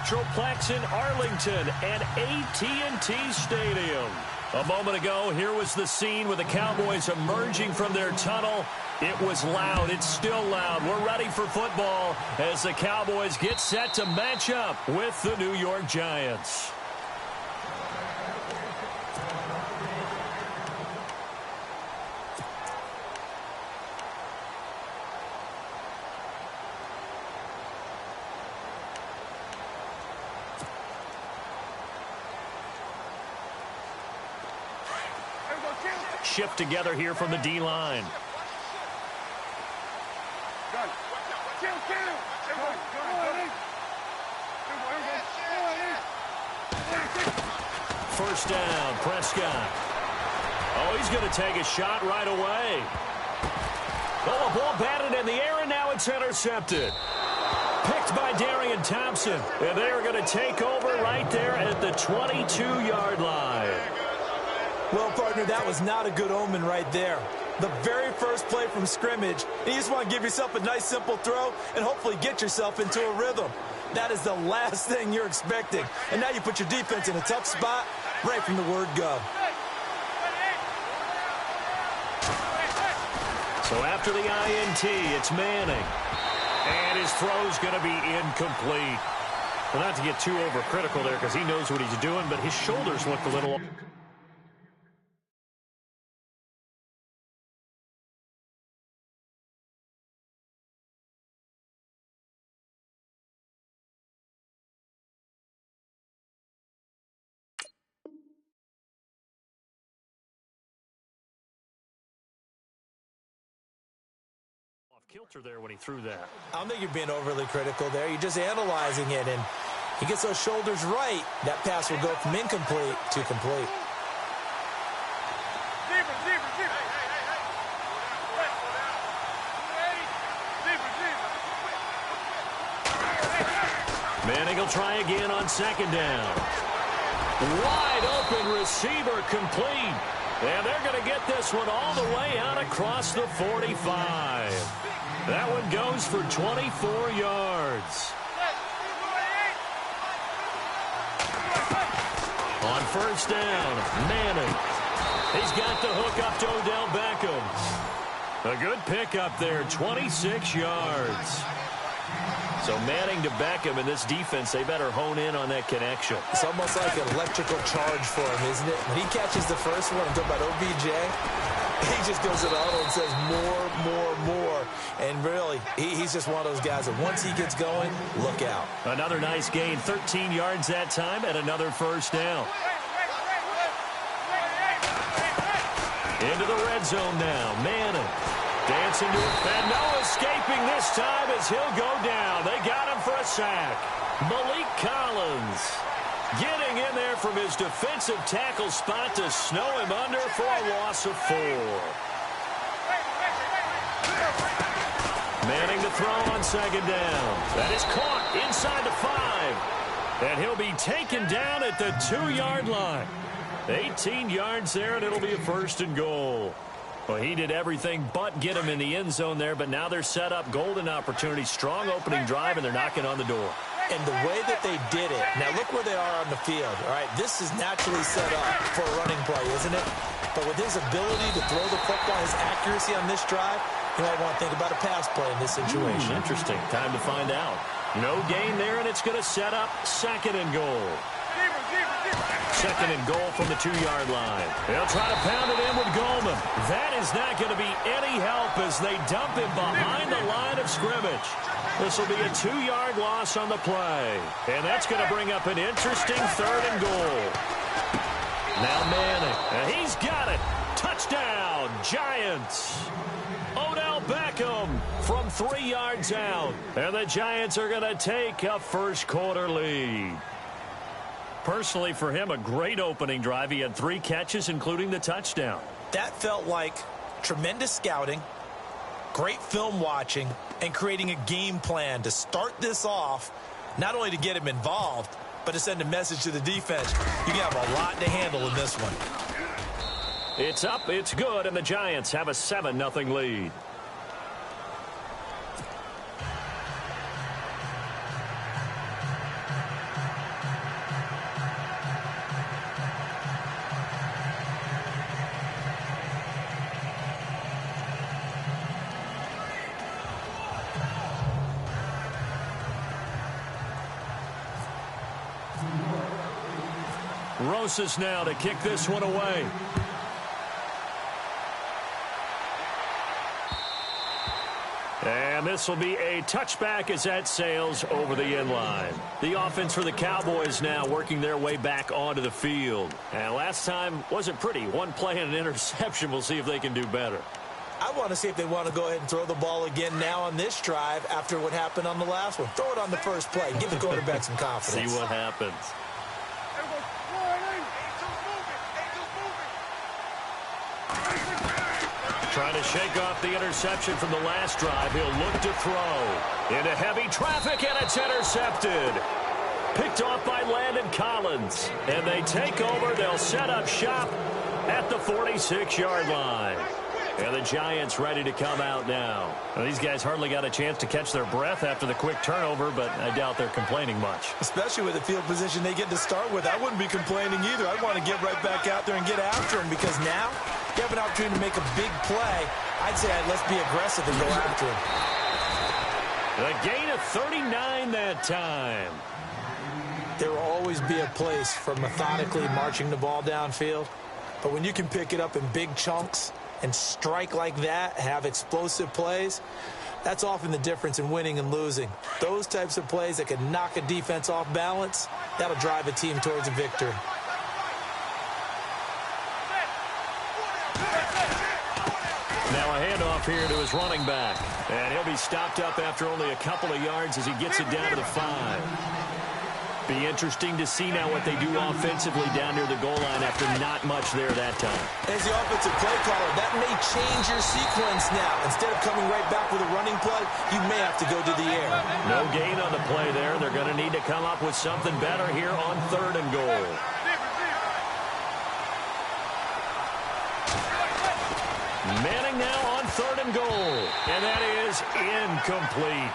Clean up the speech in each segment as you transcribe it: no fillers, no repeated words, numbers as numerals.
Metroplex in Arlington and AT&T Stadium. A moment ago, here was the scene with the Cowboys emerging from their tunnel. It was loud. It's still loud. We're ready for football as the Cowboys get set to match up with the New York Giants. Shift together here from the D-line. First down, Prescott. Oh, he's going to take a shot right away. Oh, the ball batted in the air, and now it's intercepted. Picked by Darian Thompson. And they are going to take over right there at the 22-yard line. Well, partner, that was not a good omen right there. The very first play from scrimmage, you just want to give yourself a nice, simple throw and hopefully get yourself into a rhythm. That is the last thing you're expecting. And now you put your defense in a tough spot right from the word go. So after the INT, it's Manning. And his throw's going to be incomplete. Well, not to get too overcritical there because he knows what he's doing, but his shoulders look a little... kilter there when he threw that. I don't think you're being overly critical there. You're just analyzing it, and he gets those shoulders right. That pass will go from incomplete to complete. Manning will try again on second down. Wide open receiver complete. And they're going to get this one all the way out across the 45. That one goes for 24 yards. On first down, Manning. He's got the hook up to Odell Beckham. A good pickup there, 26 yards. So Manning to Beckham in this defense, they better hone in on that connection. It's almost like an electrical charge for him, isn't it? When he catches the first one, I'm talking about OBJ, he just goes to the huddle and says more, more, more. And really, he's just one of those guys that once he gets going, look out. Another nice gain, 13 yards that time, and another first down. Into the red zone now, Manning. Dancing to it, and no escaping this time as he'll go down. They got him for a sack. Malik Collins getting in there from his defensive tackle spot to snow him under for a loss of 4. Manning to throw on second down. That is caught inside the 5. And he'll be taken down at the 2-yard line. 18 yards there, and it'll be a first and goal. Well, he did everything but get him in the end zone there, but now they're set up. Golden opportunity, strong opening drive, and they're knocking on the door. And the way that they did it, now look where they are on the field. All right, this is naturally set up for a running play, isn't it? But with his ability to throw the football, his accuracy on this drive, you might want to think about a pass play in this situation. Interesting. Time to find out. No gain there, and it's going to set up second and goal. Second and goal from the 2-yard line. They'll try to pound it in with Goldman. That is not going to be any help as they dump him behind the line of scrimmage. This will be a 2-yard loss on the play. And that's going to bring up an interesting third and goal. Now Manning. And he's got it. Touchdown, Giants. Odell Beckham from 3 yards out. And the Giants are going to take a first-quarter lead. Personally, for him, a great opening drive. He had 3 catches, including the touchdown. That felt like tremendous scouting, great film watching, and creating a game plan to start this off, not only to get him involved, but to send a message to the defense. You can have a lot to handle in this one. It's up, it's good, and the Giants have a 7-0 lead. Rosas now to kick this one away. And this will be a touchback as that sails over the end line. The offense for the Cowboys now working their way back onto the field. And last time wasn't pretty. One play and an interception. We'll see if they can do better. I want to see if they want to go ahead and throw the ball again now on this drive after what happened on the last one. Throw it on the first play. Give the quarterback some confidence. See what happens. Trying to shake off the interception from the last drive. He'll look to throw. Into heavy traffic, and it's intercepted. Picked off by Landon Collins. And they take over. They'll set up shop at the 46-yard line. And the Giants ready to come out now. Well, these guys hardly got a chance to catch their breath after the quick turnover, but I doubt they're complaining much. Especially with the field position they get to start with. I wouldn't be complaining either. I'd want to get right back out there and get after them because now you have an opportunity to make a big play. I'd say let's be aggressive and go after him. A gain of 39 that time. There will always be a place for methodically marching the ball downfield. But when you can pick it up in big chunks and strike like that, have explosive plays, that's often the difference in winning and losing. Those types of plays that can knock a defense off balance, that'll drive a team towards a victory. Now a handoff here to his running back. And he'll be stopped up after only a couple of yards as he gets it down to the 5. Be interesting to see now what they do offensively down near the goal line after not much there that time. As the offensive play caller, that may change your sequence now. Instead of coming right back with a running play, you may have to go to the air. No gain on the play there. They're going to need to come up with something better here on 3rd and goal. Manning now on 3rd and goal. And that is incomplete.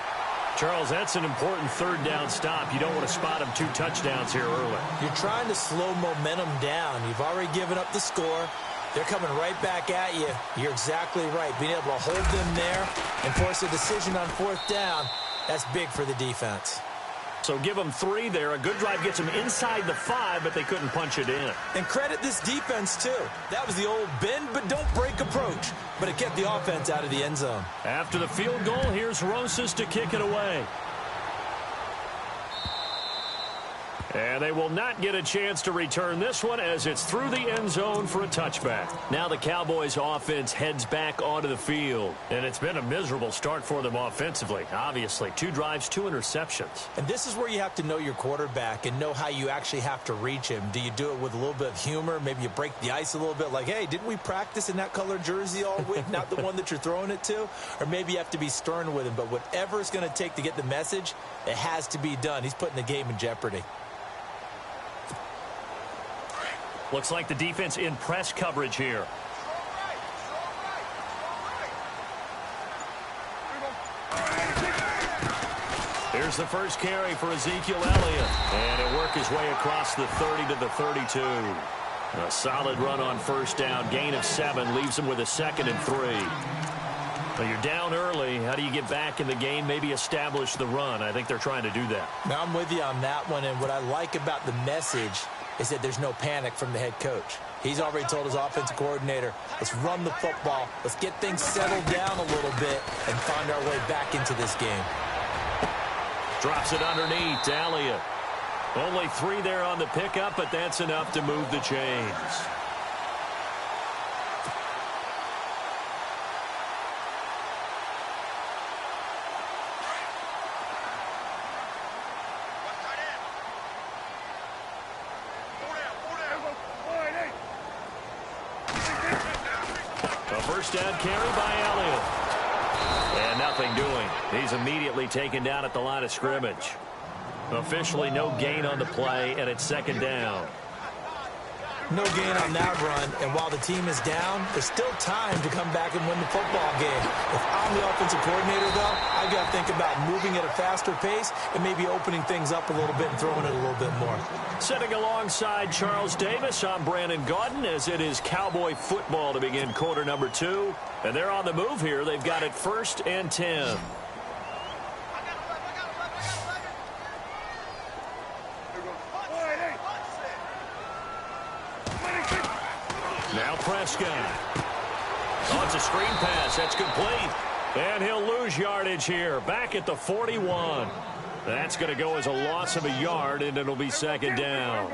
Charles, that's an important 3rd down stop. You don't want to spot him 2 touchdowns here early. You're trying to slow momentum down. You've already given up the score. They're coming right back at you. You're exactly right. Being able to hold them there and force a decision on 4th down, that's big for the defense. So give them 3 there. A good drive gets them inside the 5, but they couldn't punch it in. And credit this defense, too. That was the old bend but don't break approach. But it kept the offense out of the end zone. After the field goal, here's Rosas to kick it away. And they will not get a chance to return this one as it's through the end zone for a touchback. Now the Cowboys offense heads back onto the field. And it's been a miserable start for them offensively. Obviously, 2 drives, 2 interceptions. And this is where you have to know your quarterback and know how you actually have to reach him. Do you do it with a little bit of humor? Maybe you break the ice a little bit like, hey, didn't we practice in that color jersey all week? Not the one that you're throwing it to? Or maybe you have to be stern with him. But whatever it's going to take to get the message, it has to be done. He's putting the game in jeopardy. Looks like the defense in press coverage here. Here's the first carry for Ezekiel Elliott. And he'll work his way across the 30 to the 32. A solid run on 1st down. Gain of 7 leaves him with a 2nd and 3. Well, you're down early. How do you get back in the game? Maybe establish the run. I think they're trying to do that. Now, I'm with you on that one. And what I like about the message is that there's no panic from the head coach. He's already told his offensive coordinator, let's run the football, let's get things settled down a little bit and find our way back into this game. Drops it underneath to Elliott. Only 3 there on the pickup, but that's enough to move the chains. First down carry by Elliott. And nothing doing. He's immediately taken down at the line of scrimmage. Officially no gain on the play, and it's 2nd down. No gain on that run, and while the team is down, there's still time to come back and win the football game. If I'm the offensive coordinator, though, I've got to think about moving at a faster pace and maybe opening things up a little bit and throwing it a little bit more. Sitting alongside Charles Davis, I'm Brandon Gaudin, as it is Cowboy football to begin quarter number 2. And they're on the move here. They've got it 1st and 10. Now Prescott. Oh, it's a screen pass. That's complete. And he'll lose yardage here. Back at the 41. That's going to go as a loss of a yard, and it'll be second down.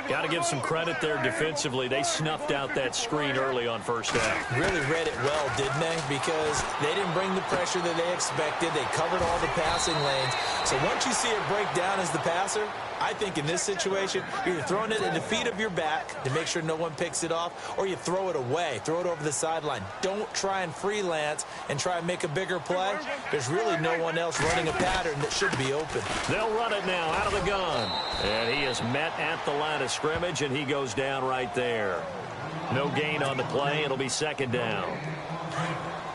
Got to give some credit there defensively. They snuffed out that screen early on first down. Really read it well, didn't they? Because they didn't bring the pressure that they expected. They covered all the passing lanes. So once you see it break down as the passer, I think in this situation, you're either throwing it at the feet of your back to make sure no one picks it off, or you throw it away, throw it over the sideline. Don't try and freelance and try and make a bigger play. There's really no one else running a pattern that should be open. They'll run it now out of the gun. And he is met at the line of scrimmage, and he goes down right there. No gain on the play. It'll be second down.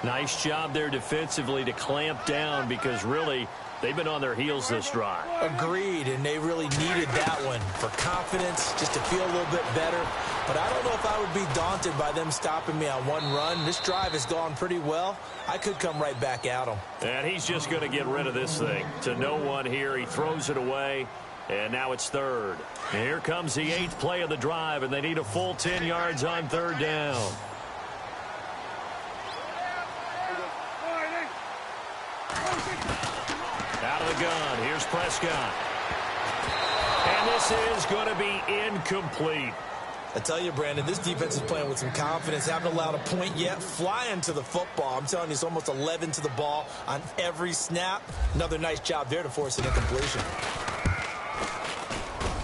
Nice job there defensively to clamp down because really they've been on their heels this drive. Agreed, and they really needed that one for confidence, just to feel a little bit better. But I don't know if I would be daunted by them stopping me on one run. This drive has gone pretty well. I could come right back at them. And he's just going to get rid of this thing. To no one here. He throws it away, and now it's third. And here comes the 8th play of the drive, and they need a full 10 yards on third down. Out of the gun. Here's Prescott. And this is going to be incomplete. I tell you, Brandon, this defense is playing with some confidence. Haven't allowed a point yet. Flying to the football. I'm telling you, it's almost 11 to the ball on every snap. Another nice job there to force an incompletion.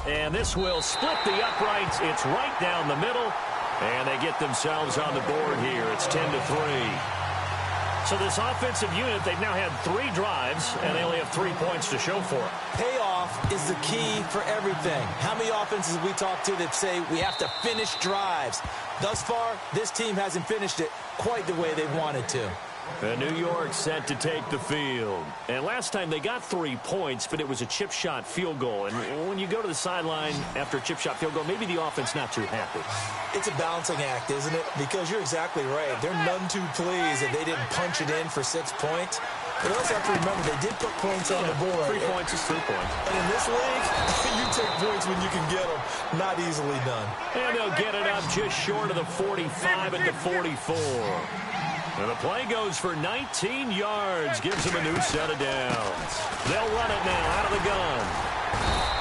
And this will split the uprights. It's right down the middle. And they get themselves on the board here. It's 10-3. So this offensive unit, they've now had 3 drives, and they only have 3 points to show for it. Payoff is the key for everything. How many offenses we talk to that say we have to finish drives? Thus far, this team hasn't finished it quite the way they wanted to. And New York set to take the field. And last time they got 3 points, but it was a chip shot field goal. And when you go to the sideline after a chip shot field goal, maybe the offense not too happy. It's a balancing act, isn't it? Because you're exactly right. They're none too pleased that they didn't punch it in for 6 points. But also have to remember they did put points on the board. 3 points is 3 points. And in this league, you take points when you can get them. Not easily done. And they'll get it up just short of the 45 at the 44. And the play goes for 19 yards. Gives them a new set of downs. They'll run it now out of the gun.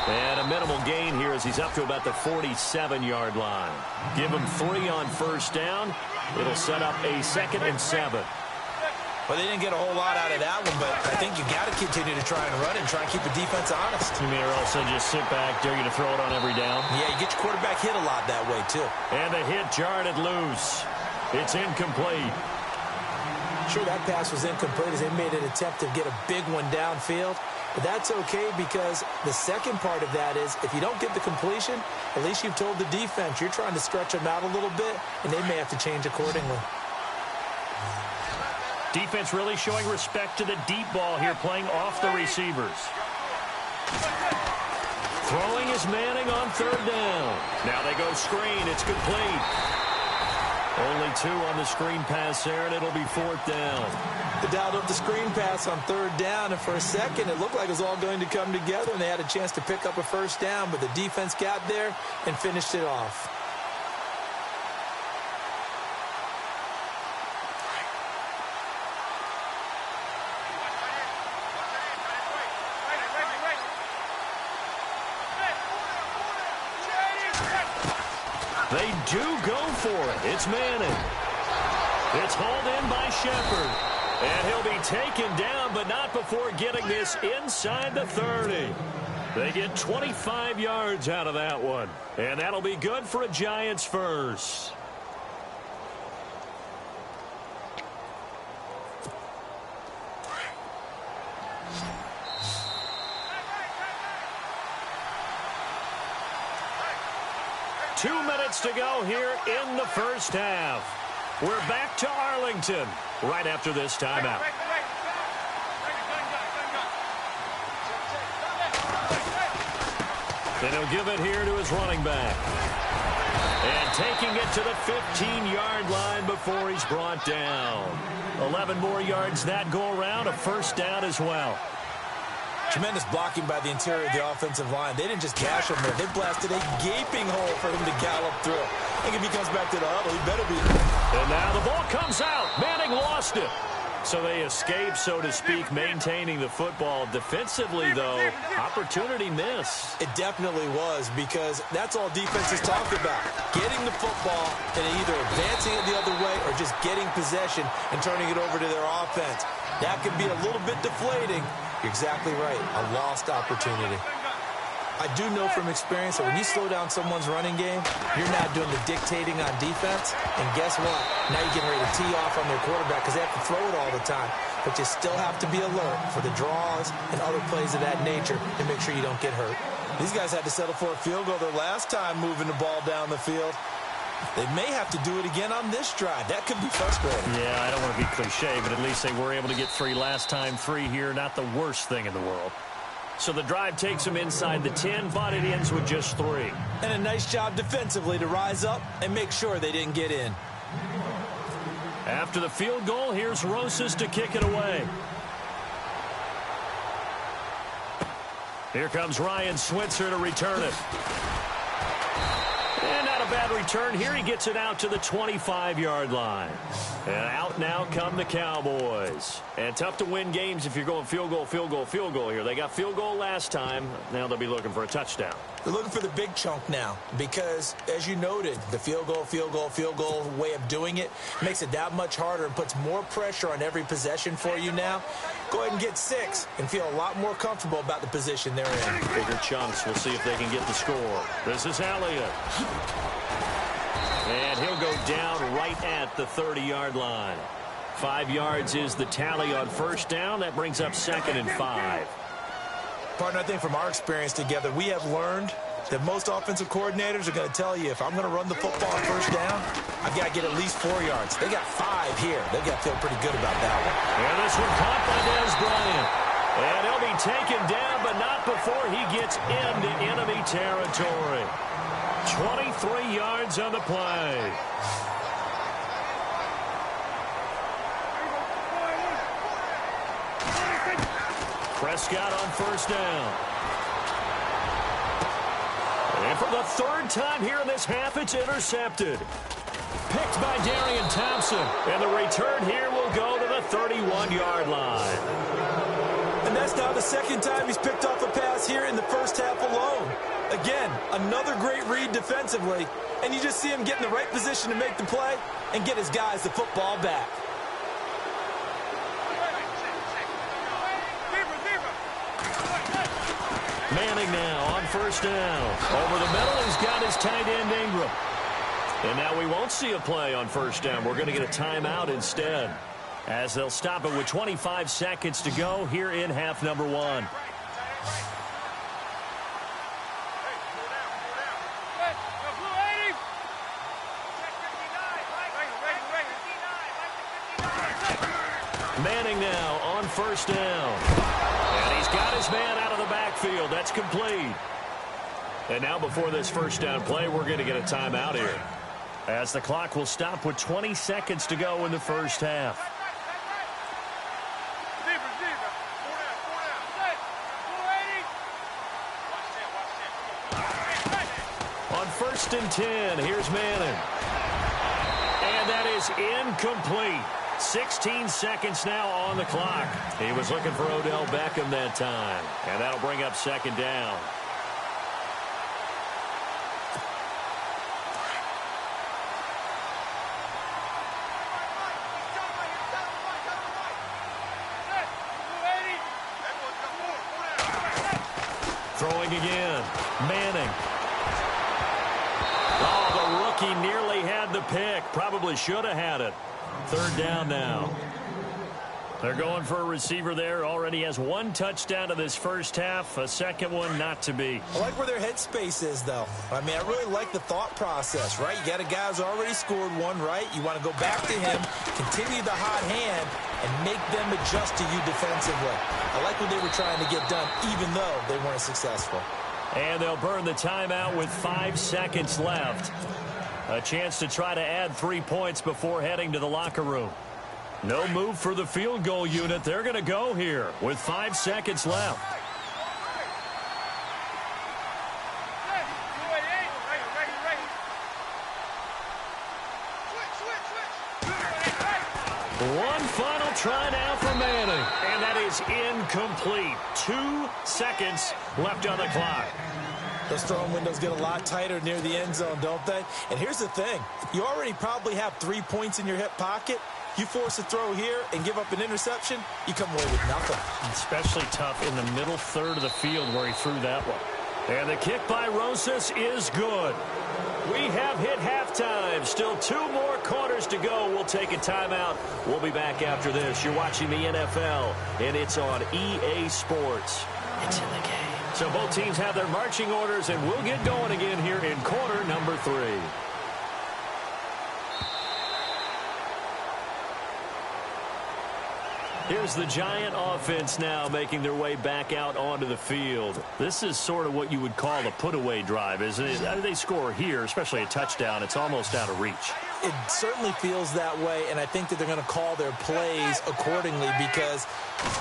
And a minimal gain here as he's up to about the 47-yard line. Give him 3 on first down. It'll set up a 2nd and 7. Well, they didn't get a whole lot out of that one, but I think you got to continue to try and run and try and keep the defense honest. You mean also just sit back, dare you to throw it on every down? Yeah, you get your quarterback hit a lot that way, too. And the hit jarred it loose. It's incomplete. Sure, that pass was incomplete as they made an attempt to get a big one downfield. But that's okay because the second part of that is if you don't get the completion, at least you've told the defense you're trying to stretch them out a little bit, and they may have to change accordingly. Defense really showing respect to the deep ball here, playing off the receivers. Throwing is Manning on third down. Now they go screen. It's complete. Only 2 on the screen pass there, and it'll be 4th down. They dialed up the screen pass on third down, and for a second it looked like it was all going to come together, and they had a chance to pick up a first down, but the defense got there and finished it off. They do go for it. It's Manning. It's hauled in by Shepard. And he'll be taken down, but not before getting this inside the 30. They get 25 yards out of that one. And that'll be good for a Giants first. Two minutes to go here in the first half. We're back to Arlington right after this timeout. Then he'll give it here to his running back. And taking it to the 15-yard line before he's brought down. 11 more yards that go around, a first down as well. Tremendous blocking by the interior of the offensive line. They didn't just gash him there. They blasted a gaping hole for him to gallop through. I think if he comes back to the huddle, he better be. And now the ball comes out. Manning lost it. So they escape, so to speak, maintaining the football. Defensively, though, opportunity miss. It definitely was, because that's all defense is talked about. Getting the football and either advancing it the other way or just getting possession and turning it over to their offense. That can be a little bit deflating. You're exactly right. A lost opportunity. I do know from experience that when you slow down someone's running game, you're not doing the dictating on defense. And guess what? Now you're getting ready to tee off on their quarterback because they have to throw it all the time. But you still have to be alert for the draws and other plays of that nature to make sure you don't get hurt. These guys had to settle for a field goal their last time moving the ball down the field. They may have to do it again on this drive. That could be frustrating. Yeah, I don't want to be cliche, but at least they were able to get 3 last time. 3 here, not the worst thing in the world. So the drive takes them inside the 10, but it ends with just 3. And a nice job defensively to rise up and make sure they didn't get in. After the field goal, here's Rosas to kick it away. Here comes Ryan Switzer to return it. And not a bad return here. He gets it out to the 25-yard line. And out now come the Cowboys. And tough to win games if you're going field goal, field goal, field goal here. They got field goal last time. Now they'll be looking for a touchdown. They're looking for the big chunk now because, as you noted, the field goal way of doing it makes it that much harder and puts more pressure on every possession for you now. Go ahead and get 6 and feel a lot more comfortable about the position they're in. Bigger chunks. We'll see if they can get the score. This is Elliott. And he'll go down right at the 30-yard line. 5 yards is the tally on first down. That brings up 2nd and 5. Partner, I think from our experience together, we have learned that most offensive coordinators are going to tell you, if I'm going to run the football on first down, I've got to get at least 4 yards. They got 5 here. They've got to feel pretty good about that one. And this one caught by Dez Bryant. And he'll be taken down, but not before he gets into enemy territory. 23 yards on the play. Prescott on first down. And for the 3rd time here in this half, it's intercepted. Picked by Darian Thompson. And the return here will go to the 31-yard line. And that's now the 2nd time he's picked off a pass here in the first half alone. Again, another great read defensively. And you just see him get in the right position to make the play and get his guys the football back. Manning now on first down. Over the middle, he's got his tight end Ingram. And now we won't see a play on first down. We're going to get a timeout instead, as they'll stop it with 25 seconds to go here in half number 1. Manning now on first down. And he's got his man out of the backfield. That's complete. And now before this first down play, we're going to get a timeout here, as the clock will stop with 20 seconds to go in the first half. On 1st and 10, here's Manning. And that is incomplete. 16 seconds now on the clock. He was looking for Odell Beckham that time. And that'll bring up 2nd down. Throwing again. Manning. Oh, the rookie nearly had the pick. Probably should have had it. 3rd down now. They're going for a receiver there. Already has 1 touchdown to this first half. A 2nd one not to be. I like where their headspace is, though. I mean, I really like the thought process, right? You got a guy who's already scored 1, right? You want to go back to him, continue the hot hand, and make them adjust to you defensively. I like what they were trying to get done, even though they weren't successful. And they'll burn the timeout with 5 seconds left. A chance to try to add 3 points before heading to the locker room. No move for the field goal unit. They're going to go here with 5 seconds left. try now for Manning. And that is incomplete. 2 seconds left on the clock. Those throwing windows get a lot tighter near the end zone, don't they? And here's the thing. You already probably have 3 points in your hip pocket. You force a throw here and give up an interception, you come away with nothing. Especially tough in the middle third of the field where he threw that one. And the kick by Rosas is good. We have hit halftime. Still 2 more quarters to go. We'll take a timeout. We'll be back after this. You're watching the NFL, and it's on EA Sports. It's in the game. So both teams have their marching orders, and we'll get going again here in quarter number 3. Here's the Giant offense now making their way back out onto the field. This is sort of what you would call a put-away drive, isn't it? They score here, especially a touchdown. It's almost out of reach. It certainly feels that way, and I think that they're going to call their plays accordingly because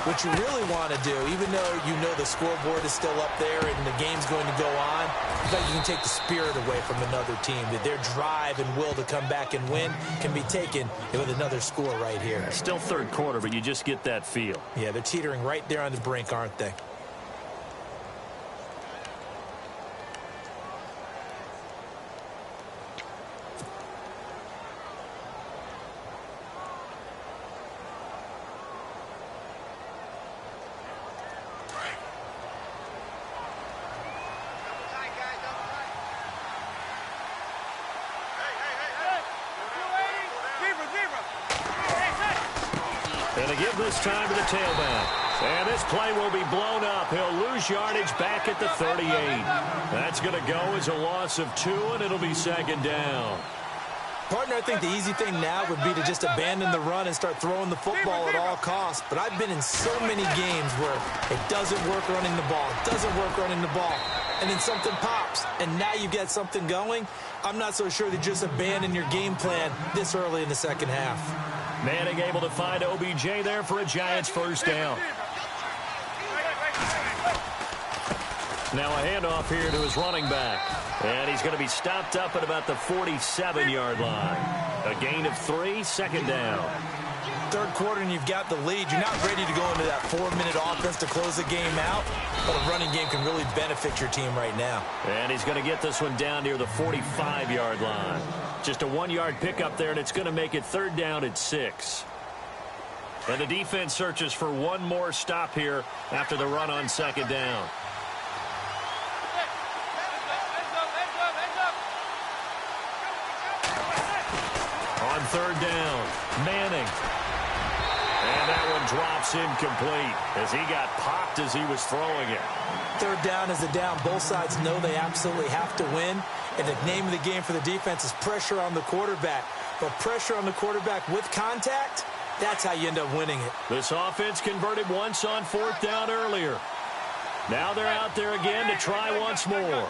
what you really want to do, even though you know the scoreboard is still up there and the game's going to go on, it's like you can take the spirit away from another team. That their drive and will to come back and win can be taken with another score right here. Still third quarter, but you just get that feel. Yeah, they're teetering right there on the brink, aren't they? And to give this time to the tailback. And this play will be blown up. He'll lose yardage back at the 38. That's going to go as a loss of 2, and it'll be second down. Partner, I think the easy thing now would be to just abandon the run and start throwing the football at all costs. But I've been in so many games where it doesn't work running the ball. It doesn't work running the ball. And then something pops, and now you get something going. I'm not so sure to just abandon your game plan this early in the second half. Manning able to find OBJ there for a Giants first down. Now a handoff here to his running back. And he's going to be stopped up at about the 47-yard line. A gain of 3, second down. Third quarter and you've got the lead. You're not ready to go into that 4-minute offense to close the game out. But a running game can really benefit your team right now. And he's going to get this one down near the 45-yard line. Just a 1-yard pickup there, and it's going to make it third down at 6. And the defense searches for one more stop here after the run on second down. On third down, Manning. And that one drops incomplete as he got popped as he was throwing it. Third down is a down. Both sides know they absolutely have to win. And the name of the game for the defense is pressure on the quarterback. But pressure on the quarterback with contact, that's how you end up winning it. This offense converted once on fourth down earlier. Now they're out there again to try once more.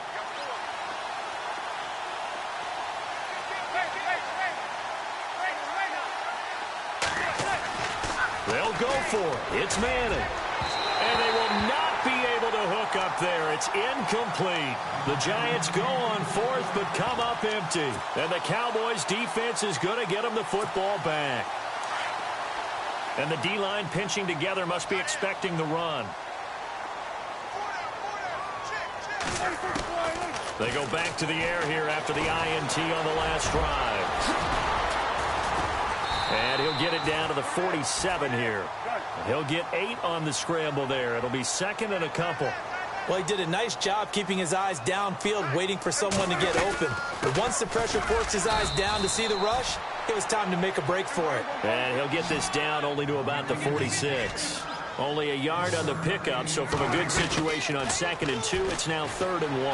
They'll go for it. It's Manning. And they will not be able to hook up there. It's incomplete. The Giants go on fourth but come up empty. And the Cowboys defense is going to get them the football back. And the D-line pinching together must be expecting the run. They go back to the air here after the INT on the last drive. And he'll get it down to the 47 here. He'll get 8 on the scramble there. It'll be second and a couple. Well, he did a nice job keeping his eyes downfield, waiting for someone to get open. But once the pressure forced his eyes down to see the rush, it was time to make a break for it. And he'll get this down only to about the 46. Only a yard on the pickup, so from a good situation on second and 2, it's now third and 1.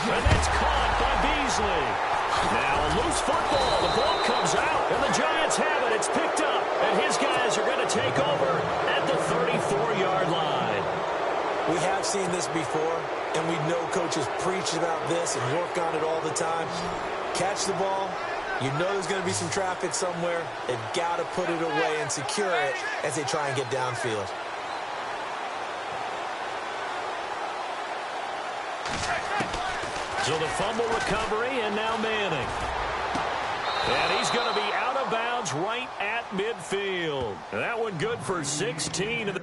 And that's caught by Beasley. Now a loose football. The ball comes out, and the Giants have it. It's picked up, and his guys are going to take over at the 34-yard line. We have seen this before, and we know coaches preach about this and work on it all the time. Catch the ball. You know there's going to be some traffic somewhere. They've got to put it away and secure it as they try and get downfield. So the fumble recovery, and now Manning. And he's going to be out of bounds right at at midfield. And that one good for 16.